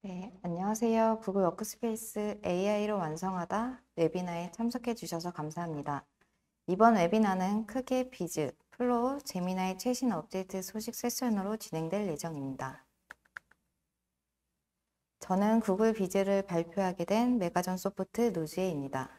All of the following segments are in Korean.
네, 안녕하세요. 구글 워크스페이스 AI로 완성하다 웨비나에 참석해 주셔서 감사합니다. 이번 웨비나는 크게 비즈, 플로우, 제미나이 최신 업데이트 소식 세션으로 진행될 예정입니다. 저는 구글 비즈를 발표하게 된 메가전 소프트 노지에입니다.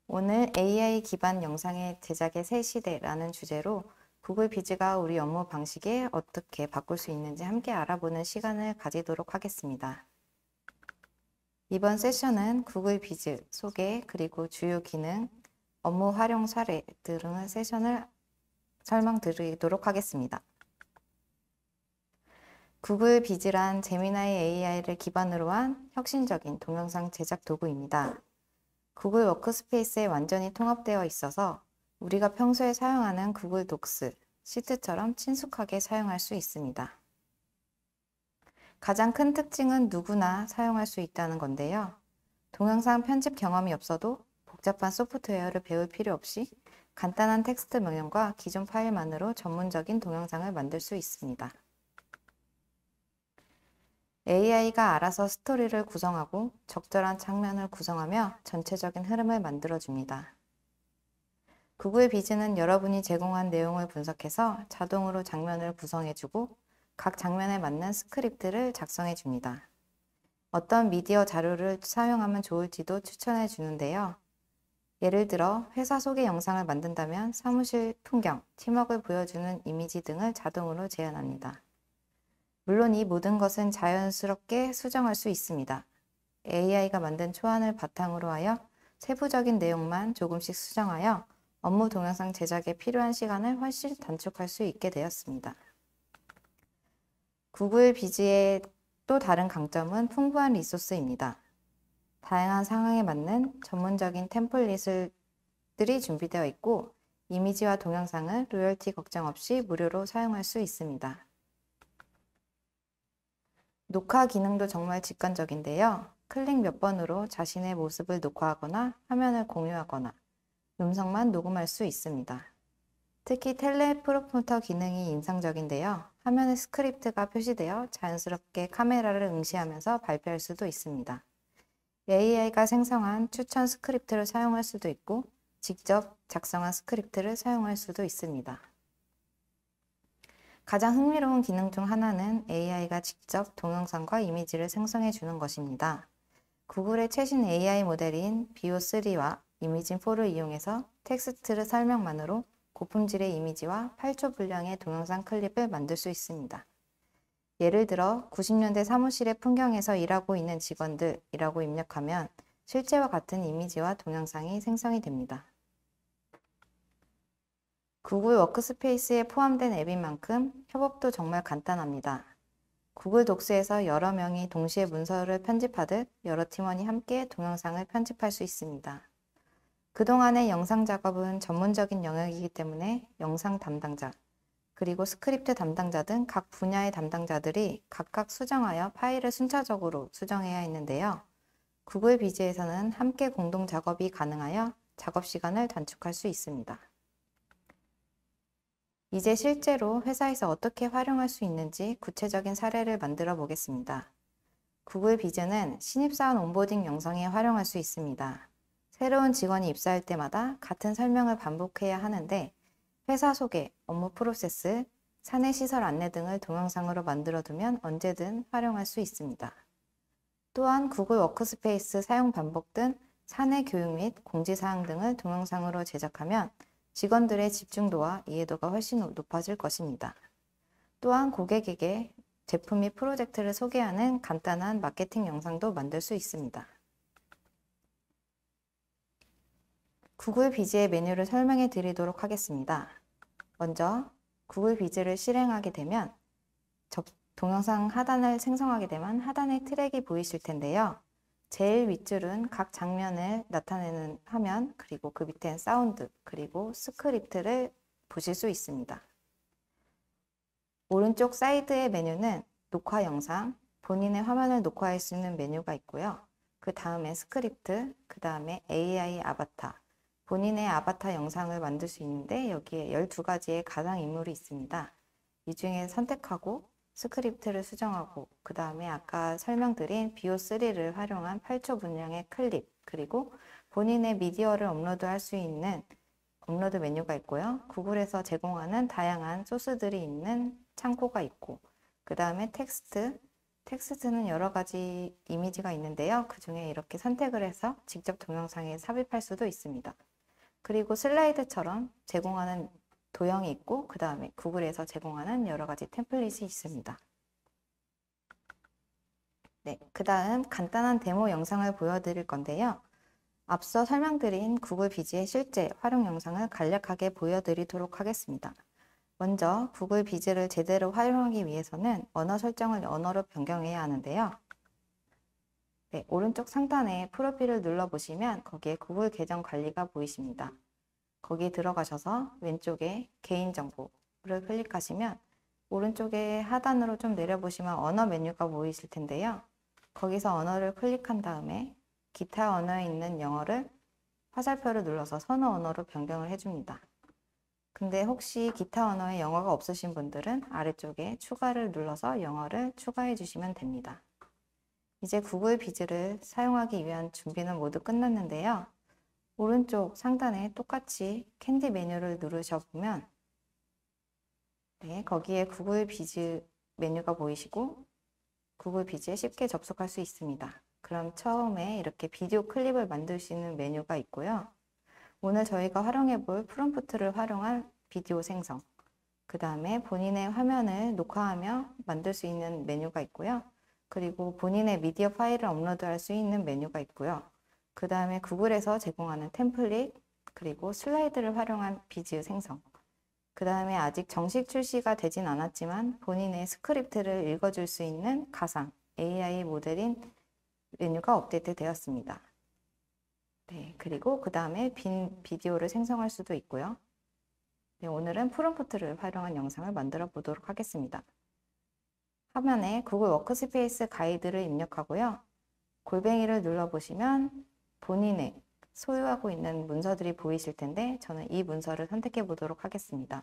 오늘 AI 기반 영상의 제작의 새 시대라는 주제로 구글 비즈가 우리 업무 방식에 어떻게 바꿀 수 있는지 함께 알아보는 시간을 가지도록 하겠습니다. 이번 세션은 구글 비즈 소개 그리고 주요 기능, 업무 활용 사례 등의 세션을 설명드리도록 하겠습니다. 구글 비즈란 제미나이 AI를 기반으로 한 혁신적인 동영상 제작 도구입니다. 구글 워크스페이스에 완전히 통합되어 있어서 우리가 평소에 사용하는 구글 독스, 시트처럼 친숙하게 사용할 수 있습니다. 가장 큰 특징은 누구나 사용할 수 있다는 건데요. 동영상 편집 경험이 없어도 복잡한 소프트웨어를 배울 필요 없이 간단한 텍스트 명령과 기존 파일만으로 전문적인 동영상을 만들 수 있습니다. AI가 알아서 스토리를 구성하고 적절한 장면을 구성하며 전체적인 흐름을 만들어줍니다. 구글 비즈는 여러분이 제공한 내용을 분석해서 자동으로 장면을 구성해주고 각 장면에 맞는 스크립트를 작성해줍니다. 어떤 미디어 자료를 사용하면 좋을지도 추천해 주는데요. 예를 들어 회사 소개 영상을 만든다면 사무실 풍경, 팀워크를 보여주는 이미지 등을 자동으로 제안합니다. 물론 이 모든 것은 자연스럽게 수정할 수 있습니다. AI가 만든 초안을 바탕으로 하여 세부적인 내용만 조금씩 수정하여 업무 동영상 제작에 필요한 시간을 훨씬 단축할 수 있게 되었습니다. 구글 비즈의 또 다른 강점은 풍부한 리소스입니다. 다양한 상황에 맞는 전문적인 템플릿들이 준비되어 있고 이미지와 동영상을 로열티 걱정 없이 무료로 사용할 수 있습니다. 녹화 기능도 정말 직관적인데요. 클릭 몇 번으로 자신의 모습을 녹화하거나 화면을 공유하거나 음성만 녹음할 수 있습니다. 특히 텔레프로포터 기능이 인상적인데요. 화면에 스크립트가 표시되어 자연스럽게 카메라를 응시하면서 발표할 수도 있습니다. AI가 생성한 추천 스크립트를 사용할 수도 있고 직접 작성한 스크립트를 사용할 수도 있습니다. 가장 흥미로운 기능 중 하나는 AI가 직접 동영상과 이미지를 생성해 주는 것입니다. 구글의 최신 AI 모델인 비오3와 이미진4를 이용해서 텍스트 설명만으로 고품질의 이미지와 8초 분량의 동영상 클립을 만들 수 있습니다. 예를 들어 90년대 사무실의 풍경에서 일하고 있는 직원들이라고 입력하면 실제와 같은 이미지와 동영상이 생성이 됩니다. 구글 워크스페이스에 포함된 앱인 만큼 협업도 정말 간단합니다. 구글 독스에서 여러 명이 동시에 문서를 편집하듯 여러 팀원이 함께 동영상을 편집할 수 있습니다. 그동안의 영상 작업은 전문적인 영역이기 때문에 영상 담당자, 그리고 스크립트 담당자 등 각 분야의 담당자들이 각각 수정하여 파일을 순차적으로 수정해야 했는데요. 구글 비즈에서는 함께 공동 작업이 가능하여 작업 시간을 단축할 수 있습니다. 이제 실제로 회사에서 어떻게 활용할 수 있는지 구체적인 사례를 만들어 보겠습니다. 구글 비즈는 신입사원 온보딩 영상에 활용할 수 있습니다. 새로운 직원이 입사할 때마다 같은 설명을 반복해야 하는데 회사 소개, 업무 프로세스, 사내 시설 안내 등을 동영상으로 만들어두면 언제든 활용할 수 있습니다. 또한 구글 워크스페이스 사용 반복 등 사내 교육 및 공지사항 등을 동영상으로 제작하면 직원들의 집중도와 이해도가 훨씬 높아질 것입니다. 또한 고객에게 제품 및 프로젝트를 소개하는 간단한 마케팅 영상도 만들 수 있습니다. 구글 비즈의 메뉴를 설명해 드리도록 하겠습니다. 먼저 구글 비즈를 실행하게 되면 동영상 하단을 생성하게 되면 하단에 트랙이 보이실 텐데요. 제일 윗줄은 각 장면을 나타내는 화면, 그리고 그 밑엔 사운드, 그리고 스크립트를 보실 수 있습니다. 오른쪽 사이드의 메뉴는 녹화 영상, 본인의 화면을 녹화할 수 있는 메뉴가 있고요. 그 다음에 스크립트, 그 다음에 AI 아바타, 본인의 아바타 영상을 만들 수 있는데 여기에 12가지의 가상인물이 있습니다. 이 중에 선택하고 스크립트를 수정하고 그 다음에 아까 설명드린 BO3를 활용한 8초 분량의 클립 그리고 본인의 미디어를 업로드할 수 있는 업로드 메뉴가 있고요. 구글에서 제공하는 다양한 소스들이 있는 창고가 있고 그 다음에 텍스트는 여러 가지 이미지가 있는데요. 그 중에 이렇게 선택을 해서 직접 동영상에 삽입할 수도 있습니다. 그리고 슬라이드처럼 제공하는 도형이 있고 그 다음에 구글에서 제공하는 여러 가지 템플릿이 있습니다. 네, 그 다음 간단한 데모 영상을 보여드릴 건데요. 앞서 설명드린 구글 비즈의 실제 활용 영상을 간략하게 보여드리도록 하겠습니다. 먼저 구글 비즈를 제대로 활용하기 위해서는 언어 설정을 언어로 변경해야 하는데요. 네, 오른쪽 상단에 프로필을 눌러보시면 거기에 구글 계정 관리가 보이십니다. 거기에 들어가셔서 왼쪽에 개인정보를 클릭하시면 오른쪽에 하단으로 좀 내려보시면 언어 메뉴가 보이실 텐데요. 거기서 언어를 클릭한 다음에 기타 언어에 있는 영어를 화살표를 눌러서 선호 언어로 변경을 해줍니다. 근데 혹시 기타 언어에 영어가 없으신 분들은 아래쪽에 추가를 눌러서 영어를 추가해 주시면 됩니다. 이제 구글 비즈를 사용하기 위한 준비는 모두 끝났는데요. 오른쪽 상단에 똑같이 캔디 메뉴를 누르셔 보면 네, 거기에 구글 비즈 메뉴가 보이시고 구글 비즈에 쉽게 접속할 수 있습니다. 그럼 처음에 이렇게 비디오 클립을 만들 수 있는 메뉴가 있고요. 오늘 저희가 활용해 볼 프롬프트를 활용한 비디오 생성, 그 다음에 본인의 화면을 녹화하며 만들 수 있는 메뉴가 있고요. 그리고 본인의 미디어 파일을 업로드할 수 있는 메뉴가 있고요. 그 다음에 구글에서 제공하는 템플릿, 그리고 슬라이드를 활용한 비즈 생성, 그 다음에 아직 정식 출시가 되진 않았지만 본인의 스크립트를 읽어줄 수 있는 가상 AI 모델인 메뉴가 업데이트 되었습니다. 네, 그리고 그 다음에 빈 비디오를 생성할 수도 있고요. 네, 오늘은 프롬프트를 활용한 영상을 만들어 보도록 하겠습니다. 화면에 구글 워크스페이스 가이드를 입력하고요. 골뱅이를 눌러보시면 본인의 소유하고 있는 문서들이 보이실 텐데 저는 이 문서를 선택해 보도록 하겠습니다.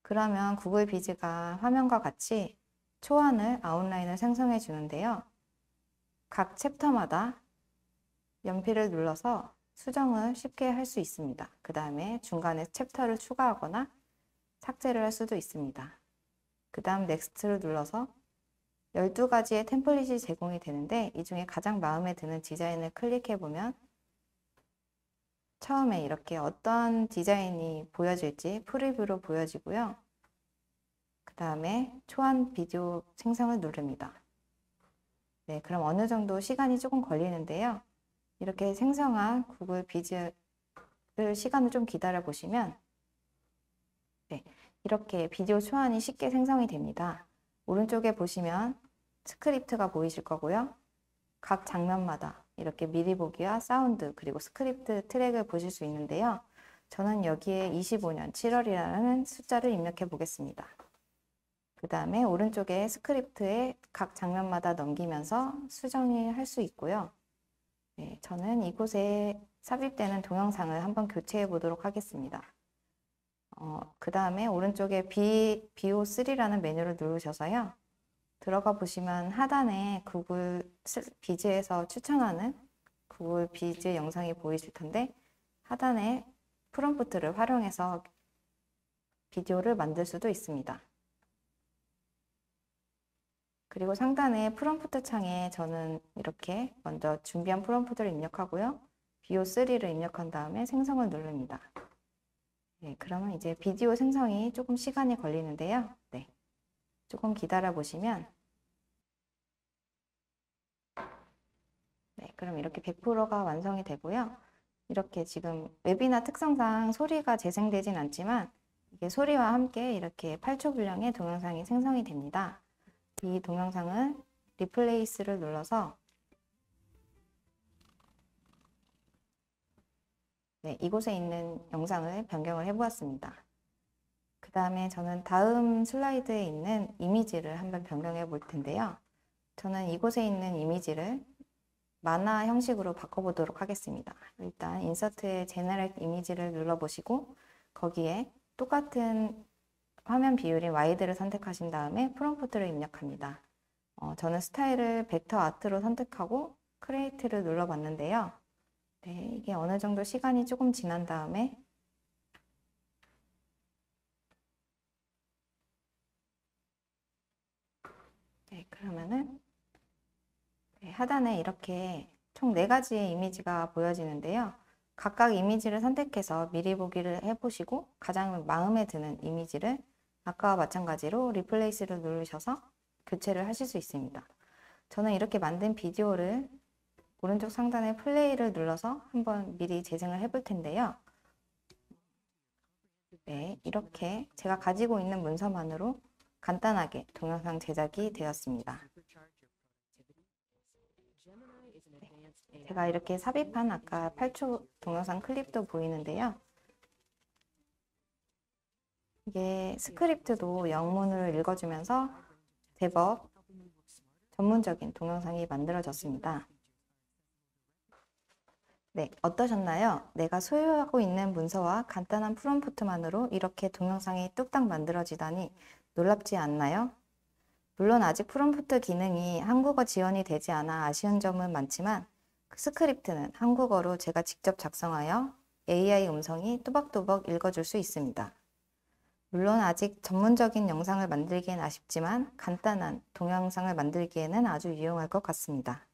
그러면 구글 비즈가 화면과 같이 초안을 아웃라인을 생성해 주는데요. 각 챕터마다 연필을 눌러서 수정을 쉽게 할 수 있습니다. 그 다음에 중간에 챕터를 추가하거나 삭제를 할 수도 있습니다. 그 다음 넥스트를 눌러서 12가지의 템플릿이 제공이 되는데 이 중에 가장 마음에 드는 디자인을 클릭해 보면 처음에 이렇게 어떤 디자인이 보여질지 프리뷰로 보여지고요. 그 다음에 초안 비디오 생성을 누릅니다. 네, 그럼 어느 정도 시간이 조금 걸리는데요. 이렇게 생성한 구글 비즈를 시간을 좀 기다려 보시면 네, 이렇게 비디오 초안이 쉽게 생성이 됩니다. 오른쪽에 보시면 스크립트가 보이실 거고요. 각 장면마다 이렇게 미리 보기와 사운드 그리고 스크립트 트랙을 보실 수 있는데요. 저는 여기에 25년 7월이라는 숫자를 입력해 보겠습니다. 그 다음에 오른쪽에 스크립트에 각 장면마다 넘기면서 수정을 할 수 있고요. 네, 저는 이곳에 삽입되는 동영상을 한번 교체해 보도록 하겠습니다. 그 다음에 오른쪽에 BO3라는 메뉴를 누르셔서요. 들어가 보시면 하단에 구글 비즈에서 추천하는 구글 비즈 영상이 보이실 텐데 하단에 프롬프트를 활용해서 비디오를 만들 수도 있습니다. 그리고 상단에 프롬프트 창에 저는 이렇게 먼저 준비한 프롬프트를 입력하고요. BO3를 입력한 다음에 생성을 누릅니다. 네, 그러면 이제 비디오 생성이 조금 시간이 걸리는데요. 네, 조금 기다려 보시면 네, 그럼 이렇게 100%가 완성이 되고요. 이렇게 지금 웹이나 특성상 소리가 재생되진 않지만 이게 소리와 함께 이렇게 8초 분량의 동영상이 생성이 됩니다. 이 동영상을 리플레이스를 눌러서 네, 이곳에 있는 영상을 변경을 해보았습니다. 그 다음에 저는 다음 슬라이드에 있는 이미지를 한번 변경해 볼 텐데요. 저는 이곳에 있는 이미지를 만화 형식으로 바꿔보도록 하겠습니다. 일단 인서트의 제너럴 이미지를 눌러보시고 거기에 똑같은 화면 비율인 와이드를 선택하신 다음에 프롬프트를 입력합니다. 저는 스타일을 벡터 아트로 선택하고 크리에이트를 눌러봤는데요. 네, 이게 어느 정도 시간이 조금 지난 다음에 네, 그러면은 네, 하단에 이렇게 총 4가지의 이미지가 보여지는데요. 각각 이미지를 선택해서 미리 보기를 해보시고 가장 마음에 드는 이미지를 아까와 마찬가지로 리플레이스를 누르셔서 교체를 하실 수 있습니다. 저는 이렇게 만든 비디오를 오른쪽 상단에 플레이를 눌러서 한번 미리 재생을 해볼 텐데요. 네, 이렇게 제가 가지고 있는 문서만으로 간단하게 동영상 제작이 되었습니다. 네, 제가 이렇게 삽입한 아까 8초 동영상 클립도 보이는데요. 이게 스크립트도 영문을 읽어주면서 제법 전문적인 동영상이 만들어졌습니다. 네, 어떠셨나요? 내가 소유하고 있는 문서와 간단한 프롬프트만으로 이렇게 동영상이 뚝딱 만들어지다니 놀랍지 않나요? 물론 아직 프롬프트 기능이 한국어 지원이 되지 않아 아쉬운 점은 많지만 그 스크립트는 한국어로 제가 직접 작성하여 AI 음성이 또박또박 읽어줄 수 있습니다. 물론 아직 전문적인 영상을 만들기엔 아쉽지만 간단한 동영상을 만들기에는 아주 유용할 것 같습니다.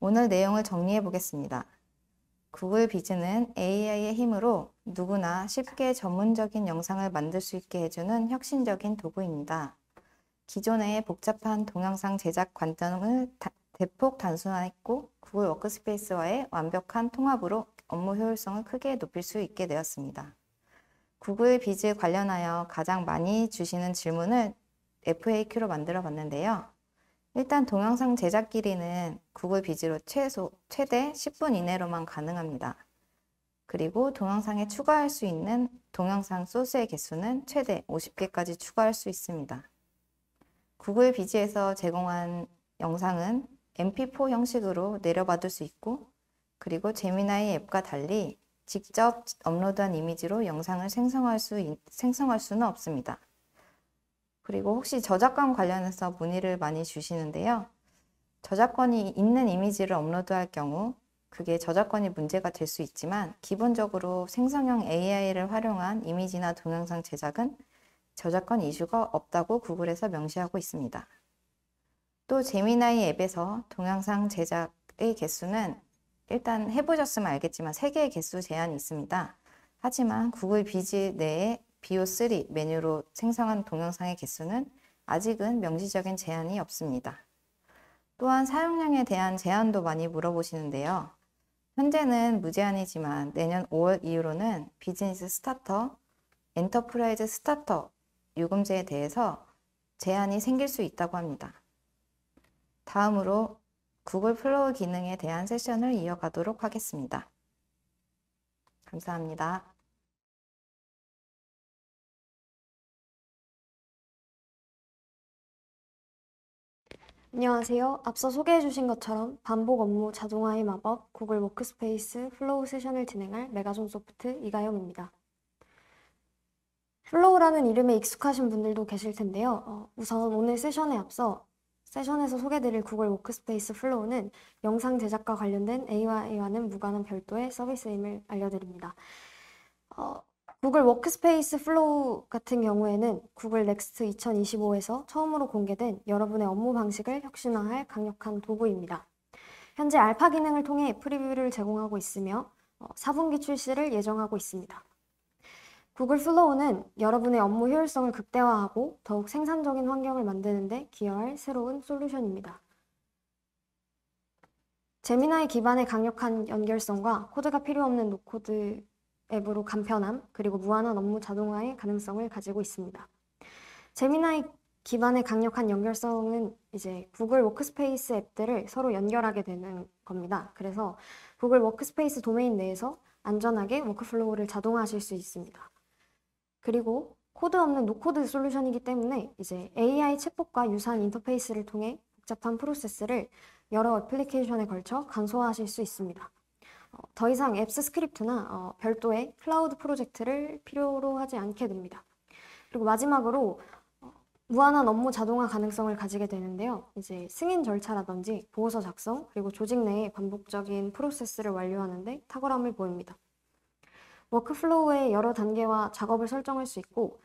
오늘 내용을 정리해 보겠습니다. 구글 비즈는 AI의 힘으로 누구나 쉽게 전문적인 영상을 만들 수 있게 해주는 혁신적인 도구입니다. 기존의 복잡한 동영상 제작 관점을 대폭 단순화했고 구글 워크스페이스와의 완벽한 통합으로 업무 효율성을 크게 높일 수 있게 되었습니다. 구글 비즈 관련하여 가장 많이 주시는 질문을 FAQ로 만들어 봤는데요. 일단 동영상 제작 길이는 구글 비즈로 최대 10분 이내로만 가능합니다. 그리고 동영상에 추가할 수 있는 동영상 소스의 개수는 최대 50개까지 추가할 수 있습니다. 구글 비즈에서 제공한 영상은 MP4 형식으로 내려받을 수 있고 그리고 제미나이 앱과 달리 직접 업로드한 이미지로 영상을 생성할 수는 없습니다. 그리고 혹시 저작권 관련해서 문의를 많이 주시는데요. 저작권이 있는 이미지를 업로드할 경우 그게 저작권이 문제가 될 수 있지만 기본적으로 생성형 AI를 활용한 이미지나 동영상 제작은 저작권 이슈가 없다고 구글에서 명시하고 있습니다. 또 제미나이 앱에서 동영상 제작의 개수는 일단 해보셨으면 알겠지만 3개의 개수 제한이 있습니다. 하지만 구글 비즈 내에 BO3 메뉴로 생성한 동영상의 개수는 아직은 명시적인 제한이 없습니다. 또한 사용량에 대한 제한도 많이 물어보시는데요. 현재는 무제한이지만 내년 5월 이후로는 비즈니스 스타터, 엔터프라이즈 스타터 요금제에 대해서 제한이 생길 수 있다고 합니다. 다음으로 구글 플로우 기능에 대한 세션을 이어가도록 하겠습니다. 감사합니다. 안녕하세요. 앞서 소개해주신 것처럼 반복 업무 자동화의 마법 구글 워크스페이스 플로우 세션을 진행할 메가존 소프트 이가영입니다. 플로우라는 이름에 익숙하신 분들도 계실 텐데요. 우선 오늘 세션에 앞서 세션에서 소개드릴 구글 워크스페이스 플로우는 영상 제작과 관련된 AI와는 무관한 별도의 서비스임을 알려드립니다. 구글 워크스페이스 플로우 같은 경우에는 구글 넥스트 2025에서 처음으로 공개된 여러분의 업무 방식을 혁신화할 강력한 도구입니다. 현재 알파 기능을 통해 프리뷰를 제공하고 있으며 4분기 출시를 예정하고 있습니다. 구글 플로우는 여러분의 업무 효율성을 극대화하고 더욱 생산적인 환경을 만드는 데 기여할 새로운 솔루션입니다. 제미나이 기반의 강력한 연결성과 코드가 필요 없는 노코드 앱으로 간편함, 그리고 무한한 업무 자동화의 가능성을 가지고 있습니다. 제미나이 기반의 강력한 연결성은 이제 구글 워크스페이스 앱들을 서로 연결하게 되는 겁니다. 그래서 구글 워크스페이스 도메인 내에서 안전하게 워크플로우를 자동화하실 수 있습니다. 그리고 코드 없는 노코드 솔루션이기 때문에 이제 AI 챗봇과 유사한 인터페이스를 통해 복잡한 프로세스를 여러 애플리케이션에 걸쳐 간소화하실 수 있습니다. 더 이상 앱스 스크립트나 별도의 클라우드 프로젝트를 필요로 하지 않게 됩니다. 그리고 마지막으로 무한한 업무 자동화 가능성을 가지게 되는데요. 이제 승인 절차라든지 보고서 작성, 그리고 조직 내의 반복적인 프로세스를 완료하는데 탁월함을 보입니다. 워크플로우의 여러 단계와 작업을 설정할 수 있고,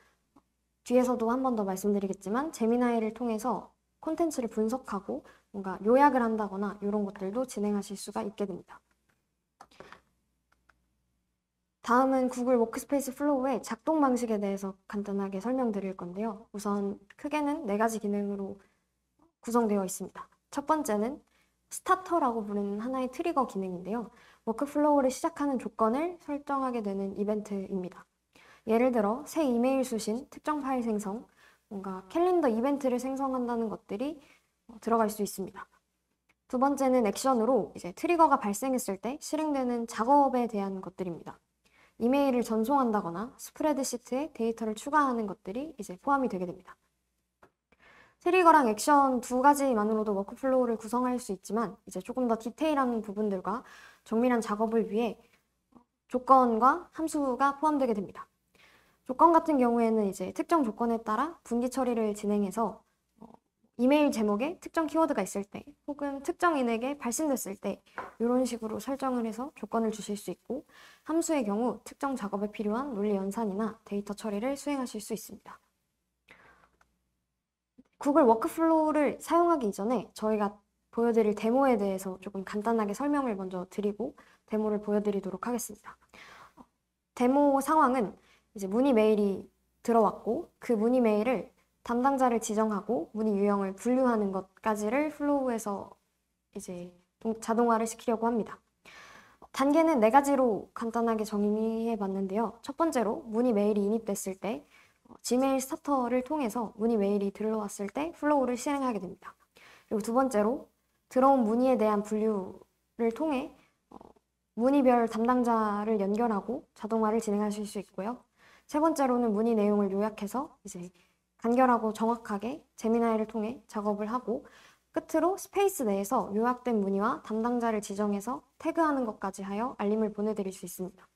뒤에서도 한 번 더 말씀드리겠지만 제미나이를 통해서 콘텐츠를 분석하고 뭔가 요약을 한다거나 이런 것들도 진행하실 수가 있게 됩니다. 다음은 구글 워크스페이스 플로우의 작동 방식에 대해서 간단하게 설명드릴 건데요. 우선 크게는 4가지 기능으로 구성되어 있습니다. 첫 번째는 스타터라고 부르는 하나의 트리거 기능인데요. 워크플로우를 시작하는 조건을 설정하게 되는 이벤트입니다. 예를 들어 새 이메일 수신, 특정 파일 생성, 뭔가 캘린더 이벤트를 생성한다는 것들이 들어갈 수 있습니다. 두 번째는 액션으로 이제 트리거가 발생했을 때 실행되는 작업에 대한 것들입니다. 이메일을 전송한다거나 스프레드시트에 데이터를 추가하는 것들이 이제 포함이 되게 됩니다. 트리거랑 액션 2가지만으로도 워크플로우를 구성할 수 있지만 이제 조금 더 디테일한 부분들과 정밀한 작업을 위해 조건과 함수가 포함되게 됩니다. 조건 같은 경우에는 이제 특정 조건에 따라 분기 처리를 진행해서 이메일 제목에 특정 키워드가 있을 때 혹은 특정인에게 발신됐을 때 이런 식으로 설정을 해서 조건을 주실 수 있고, 함수의 경우 특정 작업에 필요한 논리 연산이나 데이터 처리를 수행하실 수 있습니다. 구글 워크플로우를 사용하기 이전에 저희가 보여드릴 데모에 대해서 조금 간단하게 설명을 먼저 드리고 데모를 보여드리도록 하겠습니다. 데모 상황은 이제 문의 메일이 들어왔고 그 문의 메일을 담당자를 지정하고 문의 유형을 분류하는 것까지를 플로우에서 이제 자동화를 시키려고 합니다. 단계는 4가지로 간단하게 정의해 봤는데요. 첫 번째로 문의 메일이 인입됐을 때 지메일 스타터를 통해서 문의 메일이 들어왔을 때 플로우를 실행하게 됩니다. 그리고 두 번째로 들어온 문의에 대한 분류를 통해 문의별 담당자를 연결하고 자동화를 진행하실 수 있고요. 세 번째로는 문의 내용을 요약해서 이제 간결하고 정확하게 제미나이를 통해 작업을 하고, 끝으로 스페이스 내에서 요약된 문의와 담당자를 지정해서 태그하는 것까지 하여 알림을 보내드릴 수 있습니다.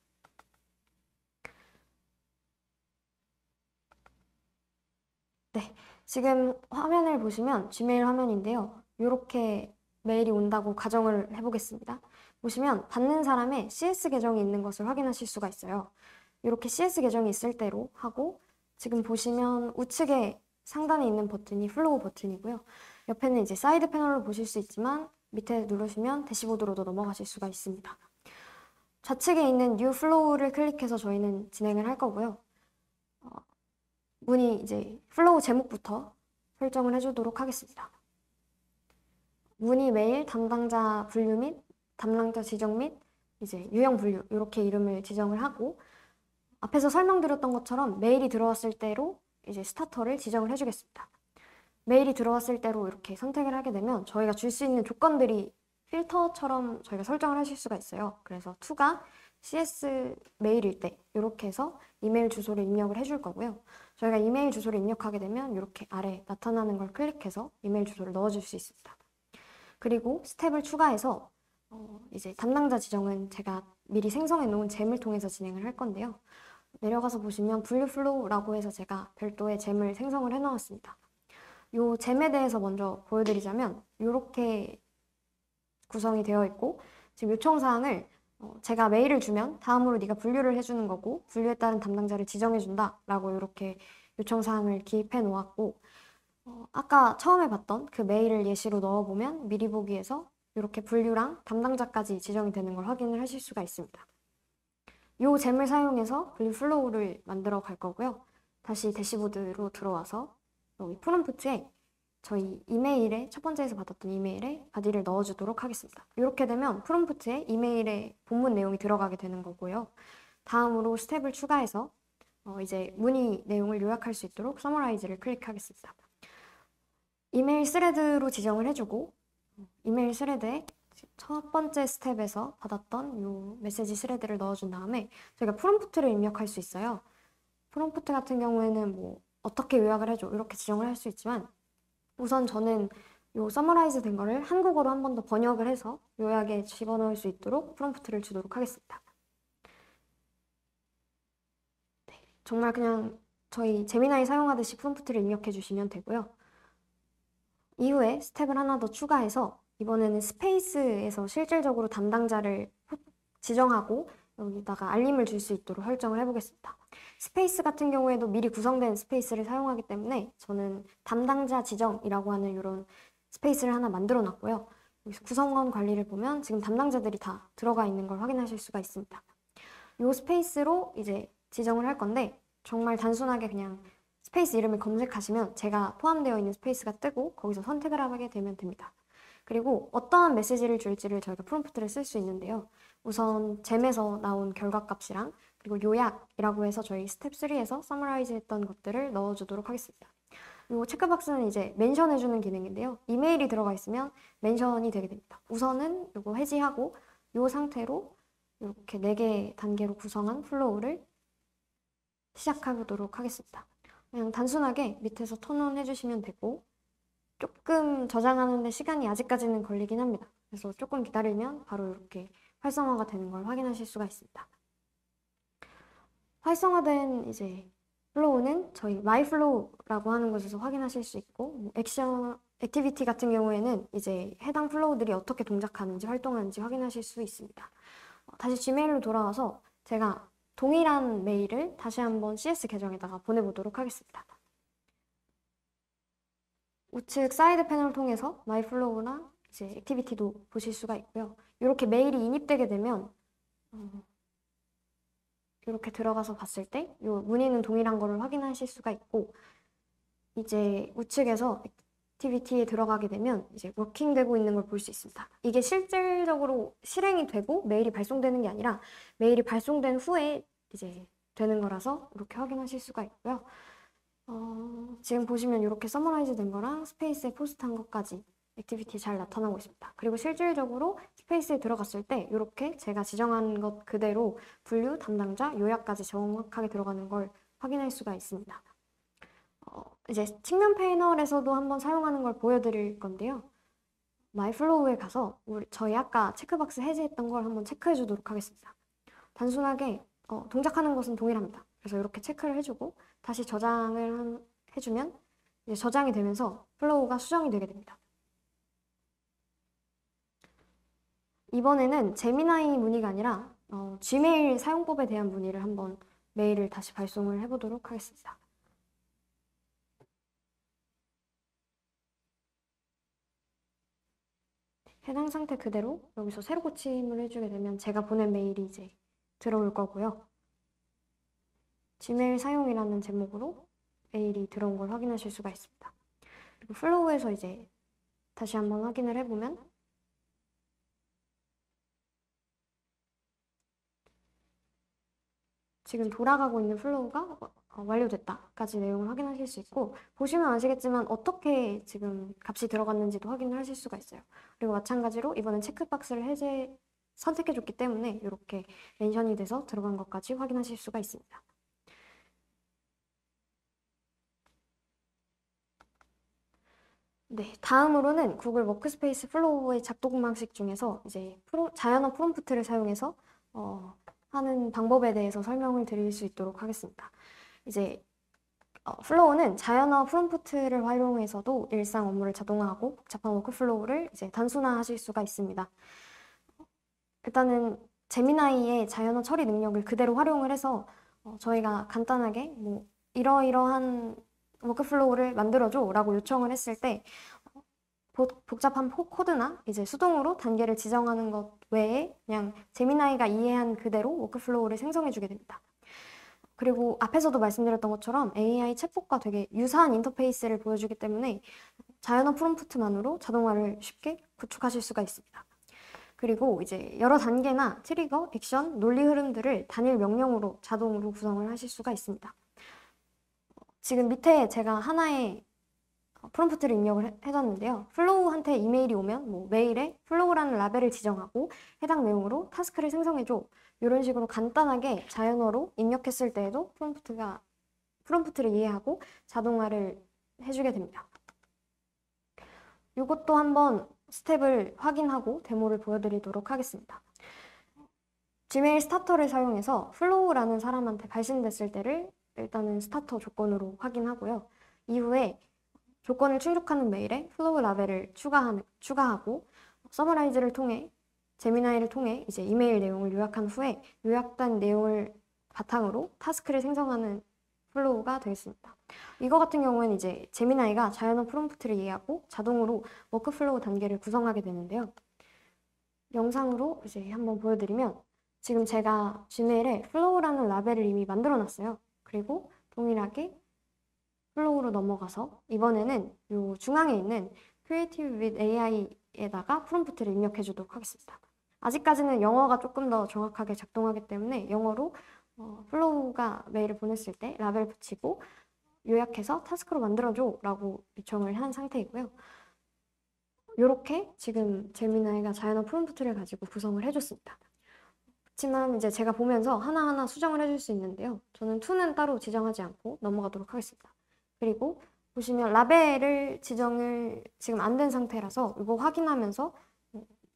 네, 지금 화면을 보시면 지메일 화면인데요. 이렇게 메일이 온다고 가정을 해보겠습니다. 보시면 받는 사람의 CS 계정이 있는 것을 확인하실 수가 있어요. 이렇게 CS 계정이 있을 때로 하고, 지금 보시면 우측에 상단에 있는 버튼이 플로우 버튼이고요. 옆에는 이제 사이드 패널로 보실 수 있지만 밑에 누르시면 대시보드로도 넘어가실 수가 있습니다. 좌측에 있는 New Flow를 클릭해서 저희는 진행을 할 거고요. 문의 이제 플로우 제목부터 설정을 해주도록 하겠습니다. 문의 메일 담당자 분류 및 담당자 지정 및 이제 유형 분류 이렇게 이름을 지정을 하고, 앞에서 설명드렸던 것처럼 메일이 들어왔을 때로 이제 스타터를 지정을 해주겠습니다. 메일이 들어왔을 때로 이렇게 선택을 하게 되면 저희가 줄 수 있는 조건들이 필터처럼 저희가 설정을 하실 수가 있어요. 그래서 to가 CS 메일일 때 이렇게 해서 이메일 주소를 입력을 해줄 거고요. 저희가 이메일 주소를 입력하게 되면 이렇게 아래 나타나는 걸 클릭해서 이메일 주소를 넣어줄 수 있습니다. 그리고 스텝을 추가해서 이제 담당자 지정은 제가 미리 생성해 놓은 잼을 통해서 진행을 할 건데요. 내려가서 보시면 분류 플로우라고 해서 제가 별도의 잼을 생성을 해 놓았습니다. 이 잼에 대해서 먼저 보여드리자면 이렇게 구성이 되어 있고, 지금 요청사항을 제가 메일을 주면 다음으로 네가 분류를 해주는 거고 분류에 따른 담당자를 지정해준다 라고 이렇게 요청사항을 기입해 놓았고, 아까 처음에 봤던 그 메일을 예시로 넣어보면 미리 보기에서 이렇게 분류랑 담당자까지 지정이 되는 걸 확인을 하실 수가 있습니다. 이 잼을 사용해서 분류 플로우를 만들어 갈 거고요. 다시 대시보드로 들어와서 여기 프롬프트에 저희 이메일에 첫 번째에서 받았던 이메일에 바디를 넣어주도록 하겠습니다. 이렇게 되면 프롬프트에 이메일의 본문 내용이 들어가게 되는 거고요. 다음으로 스텝을 추가해서 이제 문의 내용을 요약할 수 있도록 서머라이즈를 클릭하겠습니다. 이메일 스레드로 지정을 해주고, 이메일 스레드에 첫 번째 스텝에서 받았던 이 메시지 스레드를 넣어준 다음에 저희가 프롬프트를 입력할 수 있어요. 프롬프트 같은 경우에는 뭐 어떻게 요약을 해줘 이렇게 지정을 할 수 있지만, 우선 저는 요 서머라이즈 된 거를 한국어로 한 번 더 번역을 해서 요약에 집어넣을 수 있도록 프롬프트를 주도록 하겠습니다. 네, 정말 그냥 저희 제미나이 사용하듯이 프롬프트를 입력해 주시면 되고요. 이후에 스텝을 하나 더 추가해서 이번에는 스페이스에서 실질적으로 담당자를 지정하고 여기다가 알림을 줄 수 있도록 설정을 해보겠습니다. 스페이스 같은 경우에도 미리 구성된 스페이스를 사용하기 때문에 저는 담당자 지정이라고 하는 이런 스페이스를 하나 만들어 놨고요. 여기서 구성원 관리를 보면 지금 담당자들이 다 들어가 있는 걸 확인하실 수가 있습니다. 이 스페이스로 이제 지정을 할 건데 정말 단순하게 그냥 스페이스 이름을 검색하시면 제가 포함되어 있는 스페이스가 뜨고 거기서 선택을 하게 되면 됩니다. 그리고 어떠한 메시지를 줄지를 저희가 프롬프트를 쓸 수 있는데요. 우선 잼에서 나온 결과값이랑 그리고 요약이라고 해서 저희 스텝 3에서 서머라이즈 했던 것들을 넣어주도록 하겠습니다. 이 체크박스는 이제 멘션해주는 기능인데요. 이메일이 들어가 있으면 멘션이 되게 됩니다. 우선은 이거 해지하고 이 상태로 이렇게 4개 단계로 구성한 플로우를 시작해보도록 하겠습니다. 그냥 단순하게 밑에서 턴온 해주시면 되고 조금 저장하는데 시간이 아직까지는 걸리긴 합니다. 그래서 조금 기다리면 바로 이렇게 활성화가 되는 걸 확인하실 수가 있습니다. 활성화된 이제 플로우는 저희 마이플로우라고 하는 곳에서 확인하실 수 있고 액션, 액티비티 같은 경우에는 이제 해당 플로우들이 어떻게 동작하는지 활동하는지 확인하실 수 있습니다. 다시 지메일로 돌아와서 제가 동일한 메일을 다시 한번 CS 계정에다가 보내보도록 하겠습니다. 우측 사이드 패널을 통해서 마이플로우나 이제 액티비티도 보실 수가 있고요. 이렇게 메일이 인입되게 되면 이렇게 들어가서 봤을 때 이 문의는 동일한 거를 확인하실 수가 있고 이제 우측에서 액티비티에 들어가게 되면 이제 워킹되고 있는 걸 볼 수 있습니다. 이게 실질적으로 실행이 되고 메일이 발송되는 게 아니라 메일이 발송된 후에 이제 되는 거라서 이렇게 확인하실 수가 있고요. 지금 보시면 이렇게 서머라이즈 된 거랑 스페이스에 포스트한 것까지 액티비티 잘 나타나고 있습니다. 그리고 실질적으로 스페이스에 들어갔을 때 이렇게 제가 지정한 것 그대로 분류, 담당자, 요약까지 정확하게 들어가는 걸 확인할 수가 있습니다. 이제 측면 패널에서도 한번 사용하는 걸 보여드릴 건데요. 마이플로우에 가서 저희 아까 체크박스 해제했던 걸 한번 체크해 주도록 하겠습니다. 단순하게 동작하는 것은 동일합니다. 그래서 이렇게 체크를 해주고 다시 저장을 해주면 이제 저장이 되면서 플로우가 수정이 되게 됩니다. 이번에는 제미나이 문의가 아니라 지메일 사용법에 대한 문의를 한번 메일을 다시 발송을 해보도록 하겠습니다. 해당 상태 그대로 여기서 새로 고침을 해주게 되면 제가 보낸 메일이 이제 들어올 거고요. 지메일 사용이라는 제목으로 메일이 들어온 걸 확인하실 수가 있습니다. 그리고 플로우에서 이제 다시 한번 확인을 해보면 지금 돌아가고 있는 플로우가 완료됐다까지 내용을 확인하실 수 있고 보시면 아시겠지만 어떻게 지금 값이 들어갔는지도 확인을 하실 수가 있어요. 그리고 마찬가지로 이번엔 체크박스를 선택해줬기 때문에 이렇게 멘션이 돼서 들어간 것까지 확인하실 수가 있습니다. 네, 다음으로는 구글 워크스페이스 플로우의 작동 방식 중에서 이제 자연어 프롬프트를 사용해서 하는 방법에 대해서 설명을 드릴 수 있도록 하겠습니다. 이제 플로우는 자연어 프롬프트를 활용해서도 일상 업무를 자동화하고 복잡한 워크플로우를 이제 단순화하실 수가 있습니다. 일단은 제미나이의 자연어 처리 능력을 그대로 활용을 해서 저희가 간단하게 뭐 이러이러한 워크플로우를 만들어줘 라고 요청을 했을 때 복잡한 코드나 이제 수동으로 단계를 지정하는 것 외에 그냥 제미나이가 이해한 그대로 워크플로우를 생성해주게 됩니다. 그리고 앞에서도 말씀드렸던 것처럼 AI 챗봇과 되게 유사한 인터페이스를 보여주기 때문에 자연어 프롬프트만으로 자동화를 쉽게 구축하실 수가 있습니다. 그리고 이제 여러 단계나 트리거, 액션, 논리 흐름들을 단일 명령으로 자동으로 구성을 하실 수가 있습니다. 지금 밑에 제가 하나의 프롬프트를 입력을 해뒀는데요. 플로우한테 이메일이 오면 뭐 메일에 플로우라는 라벨을 지정하고 해당 내용으로 타스크를 생성해줘. 이런 식으로 간단하게 자연어로 입력했을 때에도 프롬프트를 이해하고 자동화를 해주게 됩니다. 이것도 한번 스텝을 확인하고 데모를 보여드리도록 하겠습니다. 지메일 스타터를 사용해서 플로우라는 사람한테 발신됐을 때를 일단은 스타터 조건으로 확인하고요. 이후에 조건을 충족하는 메일에 플로우 라벨을 추가하고 서머라이즈를 통해 제미나이를 통해 이제 이메일 내용을 요약한 후에 요약된 내용을 바탕으로 타스크를 생성하는 플로우가 되겠습니다. 이거 같은 경우에는 이제 제미나이가 자연어 프롬프트를 이해하고 자동으로 워크플로우 단계를 구성하게 되는데요. 영상으로 이제 한번 보여드리면 지금 제가 지메일에 플로우라는 라벨을 이미 만들어 놨어요. 그리고 동일하게 플로우로 넘어가서 이번에는 이 중앙에 있는 Creative with AI에다가 프롬프트를 입력해 주도록 하겠습니다. 아직까지는 영어가 조금 더 정확하게 작동하기 때문에 영어로 플로우가 메일을 보냈을 때 라벨 붙이고 요약해서 타스크로 만들어줘 라고 요청을 한 상태이고요. 이렇게 지금 제미나이가 자연어 프롬프트를 가지고 구성을 해줬습니다. 그렇지만 이제 제가 보면서 하나하나 수정을 해줄 수 있는데요. 저는 to는 따로 지정하지 않고 넘어가도록 하겠습니다. 그리고 보시면 라벨을 지정을 지금 안 된 상태라서 이거 확인하면서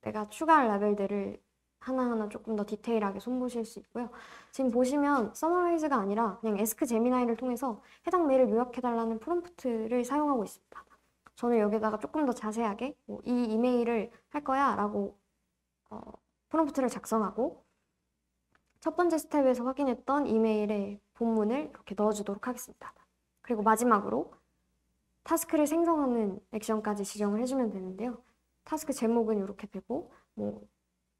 내가 추가할 라벨들을 하나하나 조금 더 디테일하게 손보실 수 있고요. 지금 보시면 서머라이즈가 아니라 그냥 에스크 제미나이를 통해서 해당 메일을 요약해달라는 프롬프트를 사용하고 있습니다. 저는 여기다가 조금 더 자세하게 이 이메일을 할 거야 라고 프롬프트를 작성하고 첫 번째 스텝에서 확인했던 이메일의 본문을 이렇게 넣어주도록 하겠습니다. 그리고 마지막으로 타스크를 생성하는 액션까지 지정을 해주면 되는데요. 타스크 제목은 이렇게 되고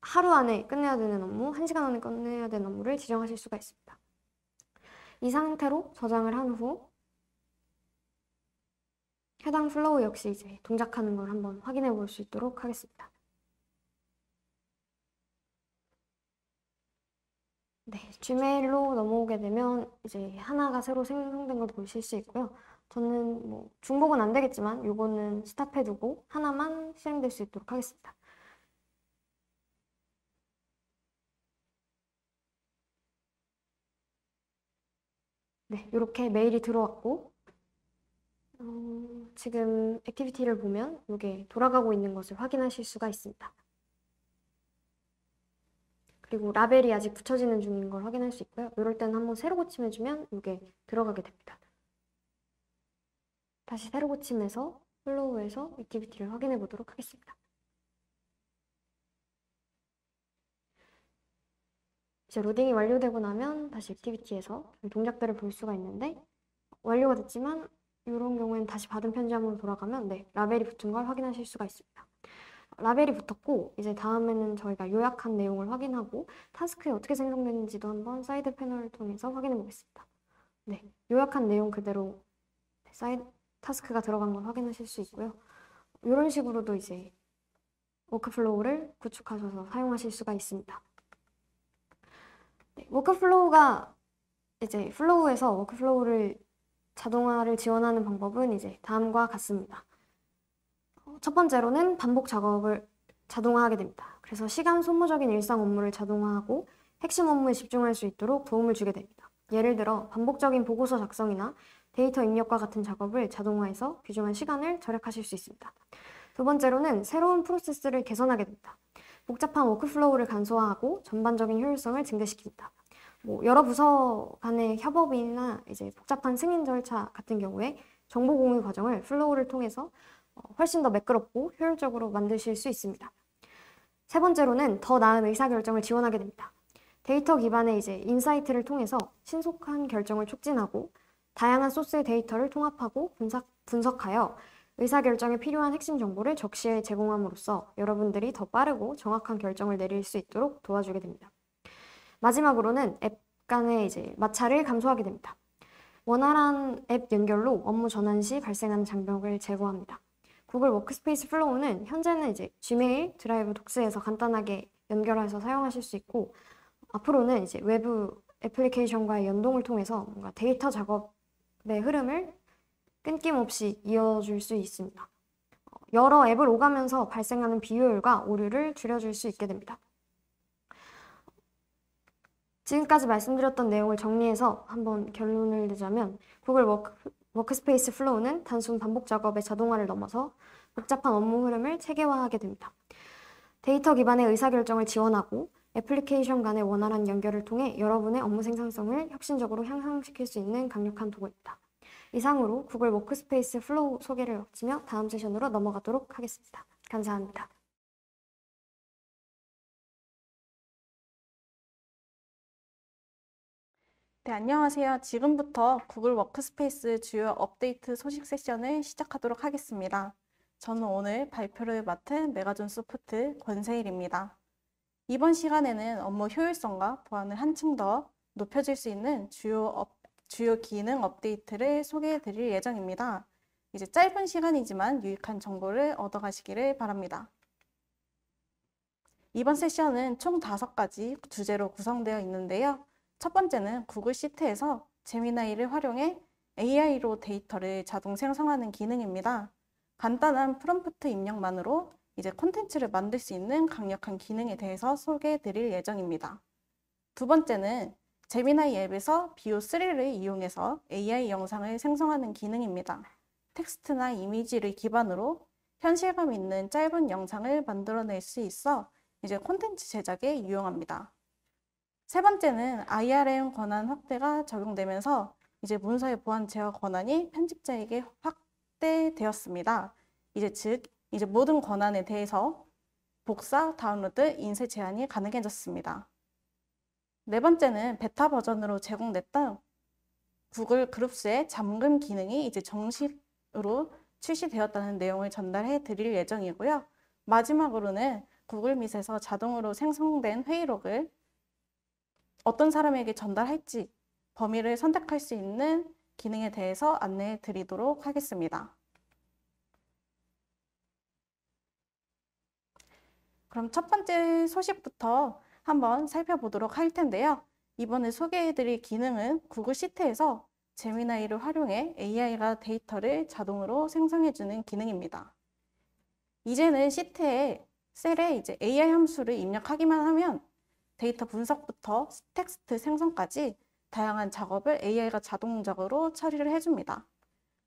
하루 안에 끝내야 되는 업무, 1시간 안에 끝내야 되는 업무를 지정하실 수가 있습니다. 이 상태로 저장을 한 후 해당 플로우 역시 이제 동작하는 걸 한번 확인해 볼 수 있도록 하겠습니다. 네, 지메일로 넘어오게 되면 이제 하나가 새로 생성된 걸 보실 수 있고요. 저는 중복은 안 되겠지만 요거는 스탑해두고 하나만 실행될 수 있도록 하겠습니다. 네, 이렇게 메일이 들어왔고 지금 액티비티를 보면 이게 돌아가고 있는 것을 확인하실 수가 있습니다. 그리고 라벨이 아직 붙여지는 중인 걸 확인할 수 있고요. 이럴 때는 한번 새로 고침해주면 이게 들어가게 됩니다. 다시 새로 고침해서 플로우에서 액티비티를 확인해 보도록 하겠습니다. 이제 로딩이 완료되고 나면 다시 액티비티에서 동작들을 볼 수가 있는데 완료가 됐지만 이런 경우에는 다시 받은 편지함으로 돌아가면 라벨이 붙은 걸 확인하실 수가 있습니다. 라벨이 붙었고 이제 다음에는 저희가 요약한 내용을 확인하고 타스크에 어떻게 생성되는지도 한번 사이드 패널을 통해서 확인해 보겠습니다. 네, 요약한 내용 그대로 타스크가 들어간 걸 확인하실 수 있고요. 이런 식으로도 이제 워크플로우를 구축하셔서 사용하실 수가 있습니다. 네, 워크플로우가 이제 플로우에서 워크플로우를 자동화를 지원하는 방법은 이제 다음과 같습니다. 첫 번째로는 반복 작업을 자동화하게 됩니다. 그래서 시간 소모적인 일상 업무를 자동화하고 핵심 업무에 집중할 수 있도록 도움을 주게 됩니다. 예를 들어 반복적인 보고서 작성이나 데이터 입력과 같은 작업을 자동화해서 귀중한 시간을 절약하실 수 있습니다. 두 번째로는 새로운 프로세스를 개선하게 됩니다. 복잡한 워크플로우를 간소화하고 전반적인 효율성을 증대시킵니다. 여러 부서 간의 협업이나 이제 복잡한 승인 절차 같은 경우에 정보 공유 과정을 플로우를 통해서 훨씬 더 매끄럽고 효율적으로 만드실 수 있습니다. 세 번째로는 더 나은 의사결정을 지원하게 됩니다. 데이터 기반의 이제 인사이트를 통해서 신속한 결정을 촉진하고 다양한 소스의 데이터를 통합하고 분석하여 의사결정에 필요한 핵심 정보를 적시에 제공함으로써 여러분들이 더 빠르고 정확한 결정을 내릴 수 있도록 도와주게 됩니다. 마지막으로는 앱 간의 이제 마찰을 감소하게 됩니다. 원활한 앱 연결로 업무 전환 시 발생하는 장벽을 제거합니다. 구글 워크스페이스 플로우는 현재는 이제 지메일, 드라이브, 독스에서 간단하게 연결해서 사용하실 수 있고 앞으로는 이제 외부 애플리케이션과의 연동을 통해서 뭔가 데이터 작업의 흐름을 끊김없이 이어줄 수 있습니다. 여러 앱을 오가면서 발생하는 비효율과 오류를 줄여줄 수 있게 됩니다. 지금까지 말씀드렸던 내용을 정리해서 한번 결론을 내자면 구글 워크스페이스 플로우는 단순 반복 작업의 자동화를 넘어서 복잡한 업무 흐름을 체계화하게 됩니다. 데이터 기반의 의사결정을 지원하고 애플리케이션 간의 원활한 연결을 통해 여러분의 업무 생산성을 혁신적으로 향상시킬 수 있는 강력한 도구입니다. 이상으로 구글 워크스페이스 플로우 소개를 마치며 다음 세션으로 넘어가도록 하겠습니다. 감사합니다. 네, 안녕하세요. 지금부터 구글 워크스페이스 주요 업데이트 소식 세션을 시작하도록 하겠습니다. 저는 오늘 발표를 맡은 메가존 소프트 권세일입니다. 이번 시간에는 업무 효율성과 보안을 한층 더 높여줄 수 있는 주요 기능 업데이트를 소개해 드릴 예정입니다. 이제 짧은 시간이지만 유익한 정보를 얻어가시기를 바랍니다. 이번 세션은 총 5가지 주제로 구성되어 있는데요. 첫 번째는 구글 시트에서 제미나이를 활용해 AI로 데이터를 자동 생성하는 기능입니다. 간단한 프롬프트 입력만으로 이제 콘텐츠를 만들 수 있는 강력한 기능에 대해서 소개해 드릴 예정입니다. 두 번째는 제미나이 앱에서 BO3를 이용해서 AI 영상을 생성하는 기능입니다. 텍스트나 이미지를 기반으로 현실감 있는 짧은 영상을 만들어낼 수 있어 이제 콘텐츠 제작에 유용합니다. 세 번째는 IRM 권한 확대가 적용되면서 이제 문서의 보안 제어 권한이 편집자에게 확대되었습니다. 이제 모든 권한에 대해서 복사, 다운로드, 인쇄 제한이 가능해졌습니다. 네 번째는 베타 버전으로 제공됐던 구글 그룹스의 잠금 기능이 이제 정식으로 출시되었다는 내용을 전달해 드릴 예정이고요. 마지막으로는 구글 밑에서 자동으로 생성된 회의록을 어떤 사람에게 전달할지 범위를 선택할 수 있는 기능에 대해서 안내해 드리도록 하겠습니다. 그럼 첫 번째 소식부터 한번 살펴보도록 할 텐데요. 이번에 소개해 드릴 기능은 구글 시트에서 제미나이를 활용해 AI가 데이터를 자동으로 생성해 주는 기능입니다. 이제는 시트에 셀에 이제 AI 함수를 입력하기만 하면 데이터 분석부터 텍스트 생성까지 다양한 작업을 AI가 자동적으로 처리를 해줍니다.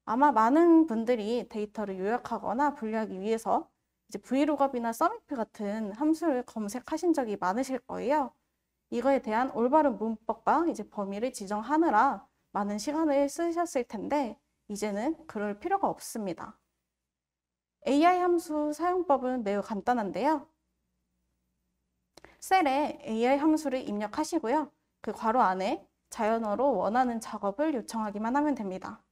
아마 많은 분들이 데이터를 요약하거나 분류하기 위해서 이제 VLOOKUP이나 SUMIF 같은 함수를 검색하신 적이 많으실 거예요. 이거에 대한 올바른 문법과 이제 범위를 지정하느라 많은 시간을 쓰셨을 텐데 이제는 그럴 필요가 없습니다. AI 함수 사용법은 매우 간단한데요. 셀에 AI 함수를 입력하시고요. 그 괄호 안에 자연어로 원하는 작업을 요청하기만 하면 됩니다.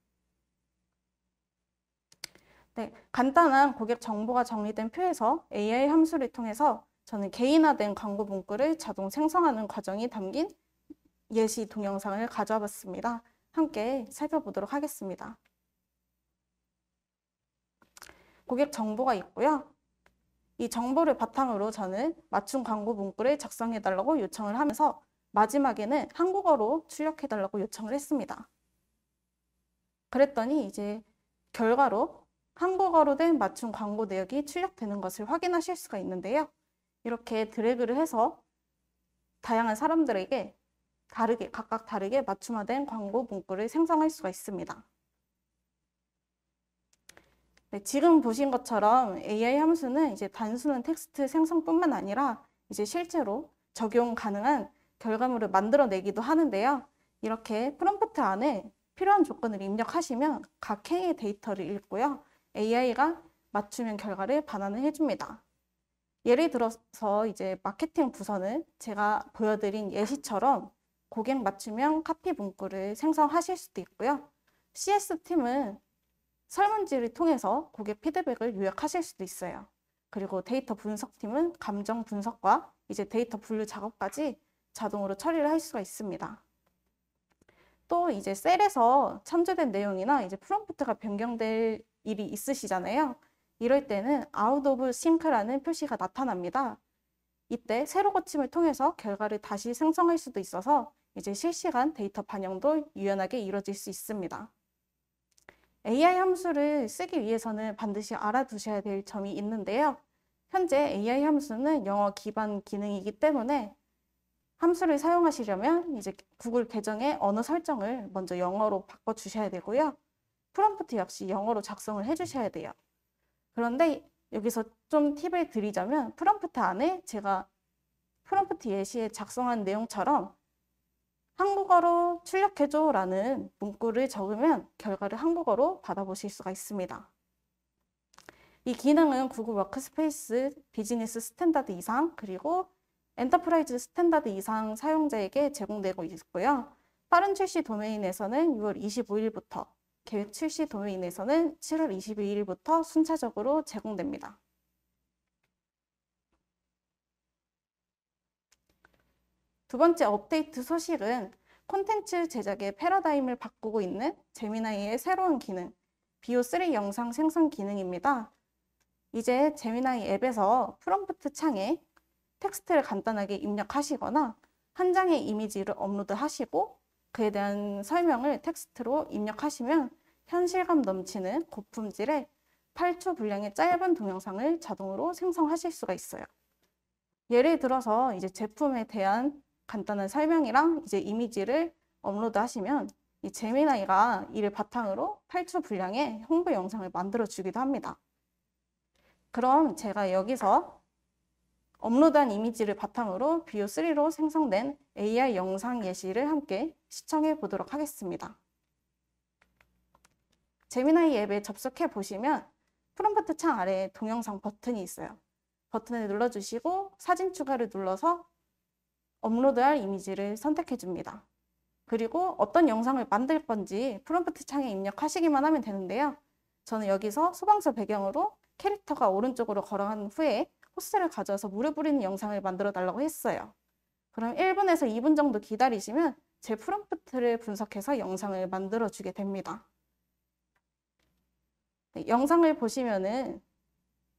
네, 간단한 고객 정보가 정리된 표에서 AI 함수를 통해서 저는 개인화된 광고 문구를 자동 생성하는 과정이 담긴 예시 동영상을 가져와 봤습니다. 함께 살펴보도록 하겠습니다. 고객 정보가 있고요. 이 정보를 바탕으로 저는 맞춤 광고 문구를 작성해달라고 요청을 하면서 마지막에는 한국어로 출력해달라고 요청을 했습니다. 그랬더니 이제 결과로 한국어로 된 맞춤 광고 내역이 출력되는 것을 확인하실 수가 있는데요. 이렇게 드래그를 해서 다양한 사람들에게 각각 다르게 맞춤화된 광고 문구를 생성할 수가 있습니다. 네, 지금 보신 것처럼 AI 함수는 이제 단순한 텍스트 생성뿐만 아니라 이제 실제로 적용 가능한 결과물을 만들어내기도 하는데요. 이렇게 프롬프트 안에 필요한 조건을 입력하시면 각 행의 데이터를 읽고요. AI가 맞춤형 결과를 반환을 해줍니다. 예를 들어서 이제 마케팅 부서는 제가 보여드린 예시처럼 고객 맞춤형 카피 문구를 생성하실 수도 있고요. CS팀은 설문지를 통해서 고객 피드백을 요약하실 수도 있어요. 그리고 데이터 분석팀은 감정 분석과 이제 데이터 분류 작업까지 자동으로 처리를 할 수가 있습니다. 또 이제 셀에서 참조된 내용이나 이제 프롬프트가 변경될 일이 있으시잖아요. 이럴 때는 out of sync라는 표시가 나타납니다. 이때 세로 고침을 통해서 결과를 다시 생성할 수도 있어서 이제 실시간 데이터 반영도 유연하게 이루어질 수 있습니다. AI 함수를 쓰기 위해서는 반드시 알아두셔야 될 점이 있는데요. 현재 AI 함수는 영어 기반 기능이기 때문에 함수를 사용하시려면 이제 구글 계정의 언어 설정을 먼저 영어로 바꿔주셔야 되고요. 프롬프트 역시 영어로 작성을 해주셔야 돼요. 그런데 여기서 좀 팁을 드리자면 프롬프트 안에 제가 프롬프트 예시에 작성한 내용처럼 한국어로 출력해줘 라는 문구를 적으면 결과를 한국어로 받아보실 수가 있습니다. 이 기능은 구글 워크스페이스 비즈니스 스탠다드 이상 그리고 엔터프라이즈 스탠다드 이상 사용자에게 제공되고 있고요. 빠른 출시 도메인에서는 6월 25일부터, 계획 출시 도메인에서는 7월 22일부터 순차적으로 제공됩니다. 두 번째 업데이트 소식은 콘텐츠 제작의 패러다임을 바꾸고 있는 제미나이의 새로운 기능, BO3 영상 생성 기능입니다. 이제 제미나이 앱에서 프롬프트 창에 텍스트를 간단하게 입력하시거나 한 장의 이미지를 업로드하시고 그에 대한 설명을 텍스트로 입력하시면 현실감 넘치는 고품질의 8초 분량의 짧은 동영상을 자동으로 생성하실 수가 있어요. 예를 들어서 이제 제품에 대한 간단한 설명이랑 이제 이미지를 업로드하시면 이 제미나이가 이를 바탕으로 8초 분량의 홍보 영상을 만들어 주기도 합니다. 그럼 제가 여기서 업로드한 이미지를 바탕으로 BO3로 생성된 AR 영상 예시를 함께 시청해 보도록 하겠습니다. 제미나이 앱에 접속해 보시면 프롬프트 창 아래에 동영상 버튼이 있어요. 버튼을 눌러주시고 사진 추가를 눌러서 업로드할 이미지를 선택해 줍니다. 그리고 어떤 영상을 만들 건지 프롬프트 창에 입력하시기만 하면 되는데요. 저는 여기서 소방서 배경으로 캐릭터가 오른쪽으로 걸어간 후에 호스를 가져와서 물을 뿌리는 영상을 만들어 달라고 했어요. 그럼 1분에서 2분 정도 기다리시면 제 프롬프트를 분석해서 영상을 만들어 주게 됩니다. 네, 영상을 보시면은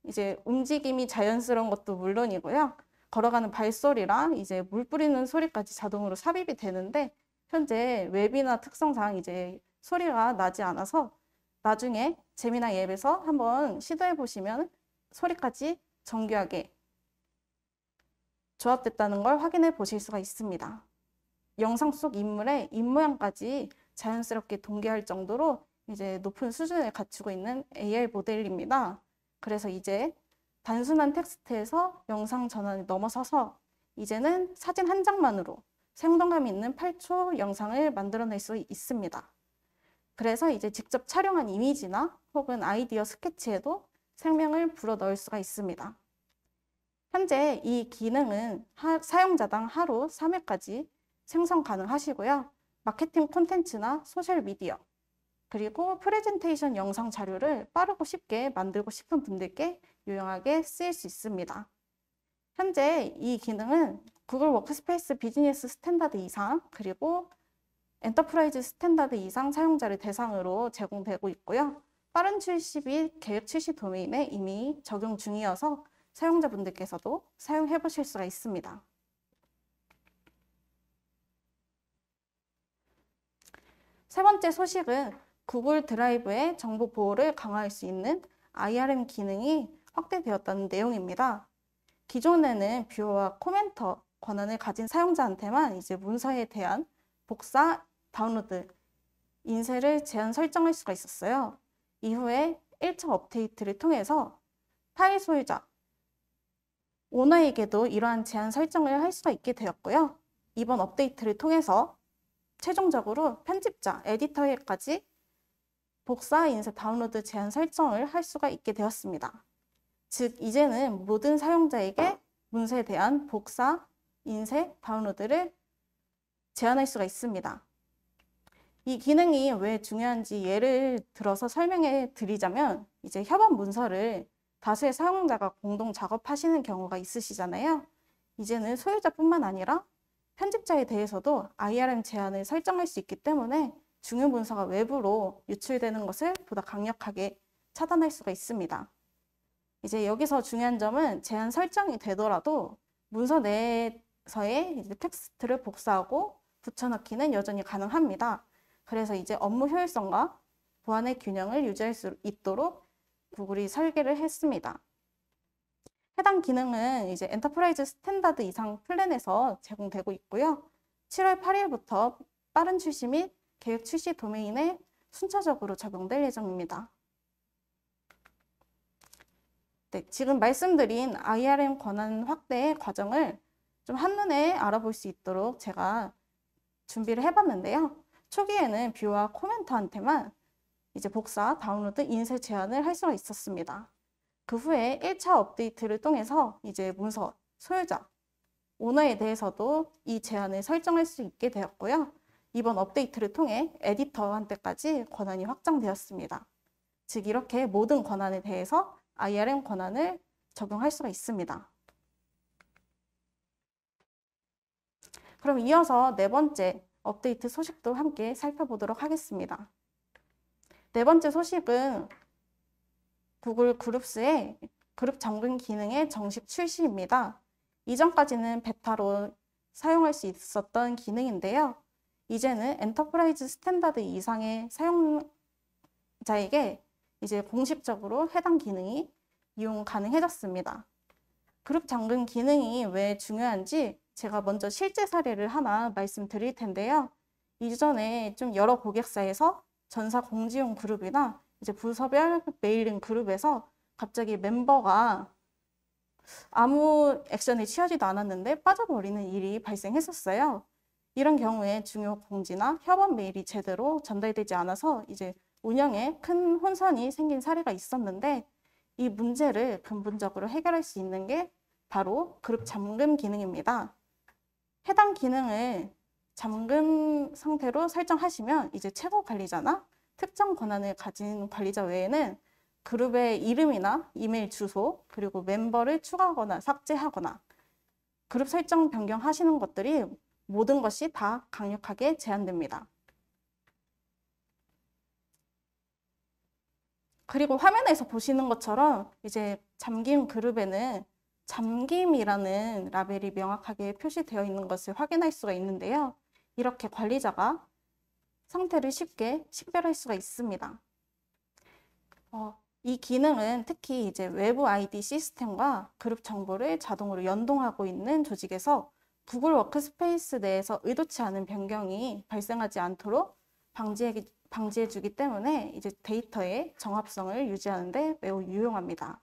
이제 움직임이 자연스러운 것도 물론이고요. 걸어가는 발소리랑 이제 물 뿌리는 소리까지 자동으로 삽입이 되는데 현재 웹이나 특성상 이제 소리가 나지 않아서 나중에 제미나이 앱에서 한번 시도해 보시면 소리까지 정교하게 조합됐다는 걸 확인해 보실 수가 있습니다. 영상 속 인물의 입모양까지 자연스럽게 동기할 정도로 이제 높은 수준을 갖추고 있는 AR 모델입니다. 그래서 이제 단순한 텍스트에서 영상 전환을 넘어서서 이제는 사진 한 장만으로 생동감 있는 8초 영상을 만들어낼 수 있습니다. 그래서 이제 직접 촬영한 이미지나 혹은 아이디어 스케치에도 생명을 불어넣을 수가 있습니다. 현재 이 기능은 사용자당 하루 3회까지 생성 가능하시고요. 마케팅 콘텐츠나 소셜미디어, 그리고 프레젠테이션 영상 자료를 빠르고 쉽게 만들고 싶은 분들께 유용하게 쓰일 수 있습니다. 현재 이 기능은 구글 워크스페이스 비즈니스 스탠다드 이상 그리고 엔터프라이즈 스탠다드 이상 사용자를 대상으로 제공되고 있고요. 빠른 출시 및 계획 출시 도메인에 이미 적용 중이어서 사용자분들께서도 사용해 보실 수가 있습니다. 세 번째 소식은 구글 드라이브의 정보 보호를 강화할 수 있는 IRM 기능이 확대되었다는 내용입니다. 기존에는 뷰어와 코멘터 권한을 가진 사용자한테만 이제 문서에 대한 복사, 다운로드, 인쇄를 제한 설정할 수가 있었어요. 이후에 1차 업데이트를 통해서 파일 소유자, 오너에게도 이러한 제한 설정을 할 수가 있게 되었고요. 이번 업데이트를 통해서 최종적으로 편집자, 에디터에까지 복사, 인쇄, 다운로드 제한 설정을 할 수가 있게 되었습니다. 즉, 이제는 모든 사용자에게 문서에 대한 복사, 인쇄, 다운로드를 제한할 수가 있습니다. 이 기능이 왜 중요한지 예를 들어서 설명해 드리자면 이제 협업 문서를 다수의 사용자가 공동 작업하시는 경우가 있으시잖아요. 이제는 소유자뿐만 아니라 편집자에 대해서도 IRM 제한을 설정할 수 있기 때문에 중요 문서가 외부로 유출되는 것을 보다 강력하게 차단할 수가 있습니다. 이제 여기서 중요한 점은 제한 설정이 되더라도 문서 내에서의 이제 텍스트를 복사하고 붙여넣기는 여전히 가능합니다. 그래서 이제 업무 효율성과 보안의 균형을 유지할 수 있도록 구글이 설계를 했습니다. 해당 기능은 이제 엔터프라이즈 스탠다드 이상 플랜에서 제공되고 있고요. 7월 8일부터 빠른 출시 및 계획 출시 도메인에 순차적으로 적용될 예정입니다. 네, 지금 말씀드린 IRM 권한 확대의 과정을 좀 한눈에 알아볼 수 있도록 제가 준비를 해봤는데요. 초기에는 뷰와 코멘터한테만 이제 복사, 다운로드, 인쇄 제한을 할 수가 있었습니다. 그 후에 1차 업데이트를 통해서 이제 문서, 소유자, 오너에 대해서도 이 제한을 설정할 수 있게 되었고요. 이번 업데이트를 통해 에디터한테까지 권한이 확장되었습니다. 즉 이렇게 모든 권한에 대해서 IRM 권한을 적용할 수가 있습니다. 그럼 이어서 네 번째 업데이트 소식도 함께 살펴보도록 하겠습니다. 네 번째 소식은 구글 그룹스의 그룹 잠금 기능의 정식 출시입니다. 이전까지는 베타로 사용할 수 있었던 기능인데요. 이제는 엔터프라이즈 스탠다드 이상의 사용자에게 이제 공식적으로 해당 기능이 이용 가능해졌습니다. 그룹 잠금 기능이 왜 중요한지 제가 먼저 실제 사례를 하나 말씀드릴 텐데요. 이전에 좀 여러 고객사에서 전사 공지용 그룹이나 이제 부서별 메일링 그룹에서 갑자기 멤버가 아무 액션이 취하지도 않았는데 빠져버리는 일이 발생했었어요. 이런 경우에 중요 공지나 협업 메일이 제대로 전달되지 않아서 이제 운영에 큰 혼선이 생긴 사례가 있었는데 이 문제를 근본적으로 해결할 수 있는 게 바로 그룹 잠금 기능입니다. 해당 기능을 잠금 상태로 설정하시면 이제 최고 관리자나 특정 권한을 가진 관리자 외에는 그룹의 이름이나 이메일 주소, 그리고 멤버를 추가하거나 삭제하거나 그룹 설정 변경하시는 것들이 모든 것이 다 강력하게 제한됩니다. 그리고 화면에서 보시는 것처럼 이제 잠김 그룹에는 잠김이라는 라벨이 명확하게 표시되어 있는 것을 확인할 수가 있는데요. 이렇게 관리자가 상태를 쉽게 식별할 수가 있습니다. 이 기능은 특히 이제 외부 ID 시스템과 그룹 정보를 자동으로 연동하고 있는 조직에서 구글 워크스페이스 내에서 의도치 않은 변경이 발생하지 않도록 방지해주기 때문에 이제 데이터의 정합성을 유지하는 데 매우 유용합니다.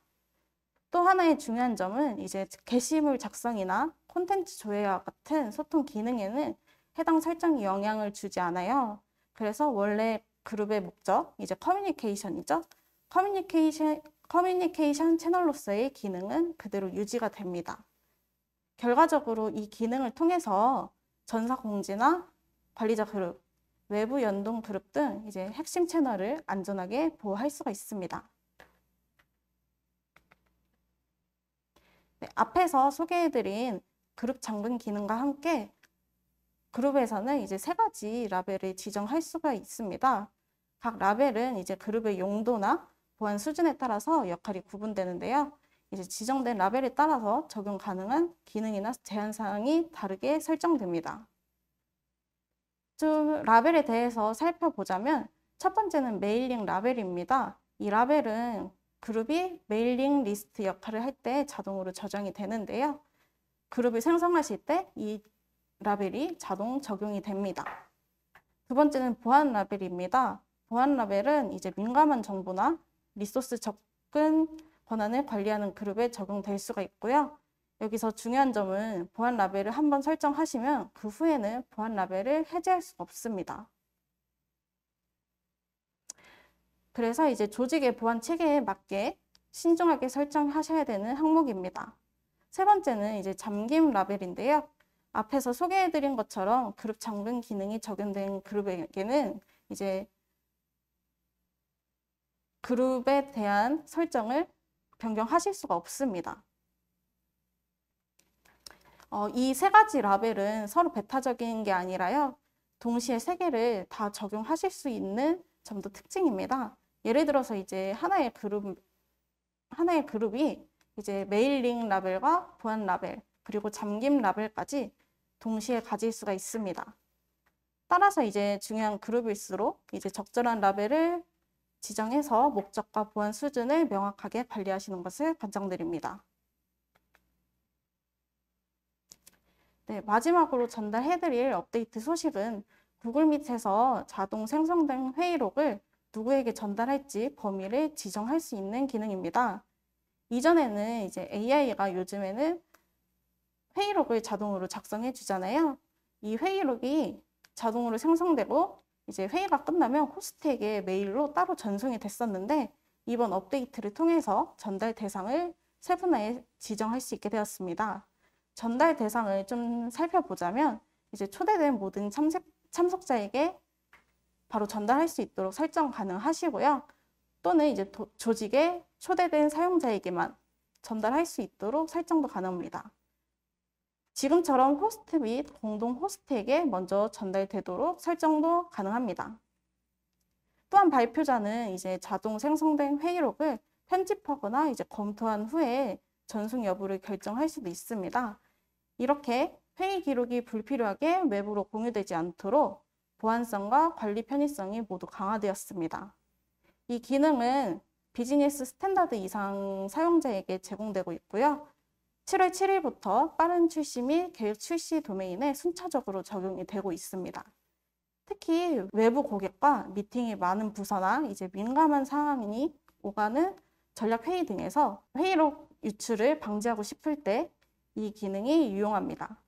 또 하나의 중요한 점은 이제 게시물 작성이나 콘텐츠 조회와 같은 소통 기능에는 해당 설정이 영향을 주지 않아요. 그래서 원래 그룹의 목적, 이제 커뮤니케이션이죠. 커뮤니케이션 채널로서의 기능은 그대로 유지가 됩니다. 결과적으로 이 기능을 통해서 전사 공지나 관리자 그룹, 외부 연동 그룹 등 이제 핵심 채널을 안전하게 보호할 수가 있습니다. 네, 앞에서 소개해드린 그룹 잠금 기능과 함께 그룹에서는 이제 3가지 라벨을 지정할 수가 있습니다. 각 라벨은 이제 그룹의 용도나 보안 수준에 따라서 역할이 구분되는데요. 이제 지정된 라벨에 따라서 적용 가능한 기능이나 제한 사항이 다르게 설정됩니다. 좀 라벨에 대해서 살펴보자면 첫 번째는 메일링 라벨입니다. 이 라벨은 그룹이 메일링 리스트 역할을 할 때 자동으로 저장이 되는데요. 그룹을 생성하실 때 이 라벨이 자동 적용이 됩니다. 두 번째는 보안 라벨입니다. 보안 라벨은 이제 민감한 정보나 리소스 접근 권한을 관리하는 그룹에 적용될 수가 있고요. 여기서 중요한 점은 보안 라벨을 한번 설정하시면 그 후에는 보안 라벨을 해제할 수가 없습니다. 그래서 이제 조직의 보안 체계에 맞게 신중하게 설정하셔야 되는 항목입니다. 세 번째는 이제 잠김 라벨인데요. 앞에서 소개해드린 것처럼 그룹 잠금 기능이 적용된 그룹에게는 이제 그룹에 대한 설정을 변경하실 수가 없습니다. 이 3가지 라벨은 서로 배타적인 게 아니라요. 동시에 3개를 다 적용하실 수 있는 점도 특징입니다. 예를 들어서 이제 하나의 그룹이 이제 메일링 라벨과 보안 라벨, 그리고 잠김 라벨까지 동시에 가질 수가 있습니다. 따라서 이제 중요한 그룹일수록 이제 적절한 라벨을 지정해서 목적과 보안 수준을 명확하게 관리하시는 것을 권장드립니다. 네, 마지막으로 전달해드릴 업데이트 소식은 구글 밑에서 자동 생성된 회의록을 누구에게 전달할지 범위를 지정할 수 있는 기능입니다. 이전에는 이제 AI가 요즘에는 회의록을 자동으로 작성해 주잖아요. 이 회의록이 자동으로 생성되고 이제 회의가 끝나면 호스트에게 메일로 따로 전송이 됐었는데 이번 업데이트를 통해서 전달 대상을 세분화해 지정할 수 있게 되었습니다. 전달 대상을 좀 살펴보자면 이제 초대된 모든 참석자에게 바로 전달할 수 있도록 설정 가능하시고요. 또는 이제 조직에 초대된 사용자에게만 전달할 수 있도록 설정도 가능합니다. 지금처럼 호스트 및 공동 호스트에게 먼저 전달되도록 설정도 가능합니다. 또한 발표자는 이제 자동 생성된 회의록을 편집하거나 이제 검토한 후에 전송 여부를 결정할 수도 있습니다. 이렇게 회의 기록이 불필요하게 외부로 공유되지 않도록 보안성과 관리 편의성이 모두 강화되었습니다. 이 기능은 비즈니스 스탠다드 이상 사용자에게 제공되고 있고요. 7월 7일부터 빠른 출시 및 계획 출시 도메인에 순차적으로 적용이 되고 있습니다. 특히 외부 고객과 미팅이 많은 부서나 이제 민감한 상황이 오가는 전략 회의 등에서 회의록 유출을 방지하고 싶을 때 이 기능이 유용합니다.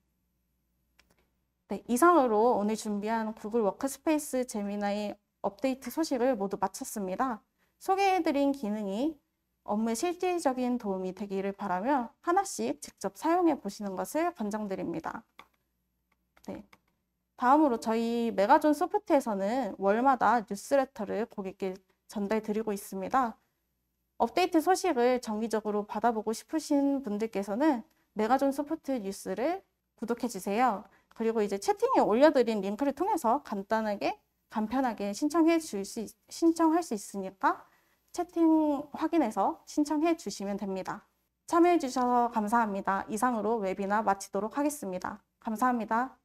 네, 이상으로 오늘 준비한 구글 워크스페이스 제미나이 업데이트 소식을 모두 마쳤습니다. 소개해드린 기능이 업무에 실질적인 도움이 되기를 바라며 하나씩 직접 사용해 보시는 것을 권장드립니다. 네. 다음으로 저희 메가존 소프트에서는 월마다 뉴스레터를 고객께 전달드리고 있습니다. 업데이트 소식을 정기적으로 받아보고 싶으신 분들께서는 메가존 소프트 뉴스를 구독해 주세요. 그리고 이제 채팅에 올려드린 링크를 통해서 간편하게 신청할 수 있으니까 채팅 확인해서 신청해 주시면 됩니다. 참여해 주셔서 감사합니다. 이상으로 웨비나 마치도록 하겠습니다. 감사합니다.